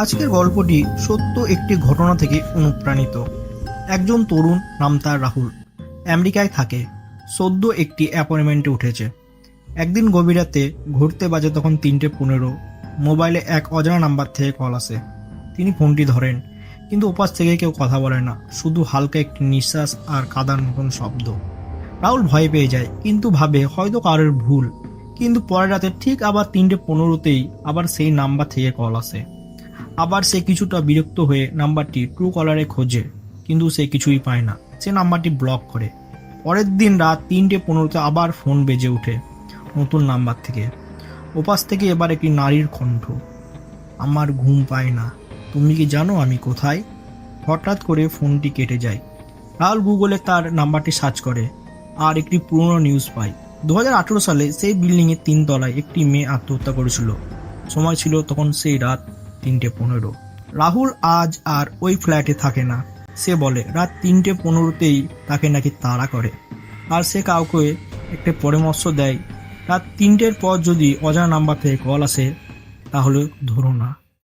আজকের গল্পটি সত্য একটি ঘটনা থেকে অনুপ্রাণিত। একজন তরুণ, নাম তার রাহুল, আমেরিকায় থাকে। সদ্য একটি অ্যাপয়েন্টমেন্টে উঠেছে। একদিন গভীর রাতে ঘুরতে বাজে তখন 3:15। মোবাইলে এক অজানা নাম্বার থেকে কল আসে। তিনি ফোনটি ধরেন, কিন্তু ওপাশ থেকে কেউ কথা বলে না, শুধু হালকা একটি নিঃশ্বাস আর কাদার মতন শব্দ। রাহুল ভয় পেয়ে যায়, কিন্তু ভাবে হয়তো কারোর ভুল। কিন্তু পরের রাতে ঠিক আবার 3:15তেই আবার সেই নাম্বার থেকে কল আসে। আবার সে কিছুটা বিরক্ত হয়ে নাম্বারটি ট্রু কলারে খোঁজে, কিন্তু সে কিছুই পায় না। সে নাম্বারটি ব্লক করে। পরের দিন রাত 3:15তে আবার ফোন বেজে ওঠে, নতুন নাম্বার থেকে। ওপাশ থেকে এবার একটি নারীর কণ্ঠ। আমার ঘুম পায় না, তুমি কি জানো আমি কোথায়? হঠাৎ করে ফোনটি কেটে যায়। রাহুল গুগলে তার নাম্বারটি সার্চ করে আর একটি পুরনো নিউজ পায়। 2018 সালে সেই বিল্ডিংয়ের 3 তলায় একটি মেয়ে আত্মহত্যা করেছিল। সময় ছিল তখন সেই রাত 3:15। রাহুল আজ আর ওই ফ্ল্যাটে থাকে না। সে বলে রাত 3:15তেই তাকে নাকি তাড়া করে। আর সে কাউকে একটা পরামর্শ দেয়, রাত 3টের পর যদি অজানা নাম্বার থেকে কল আসে তাহলে ধরো না।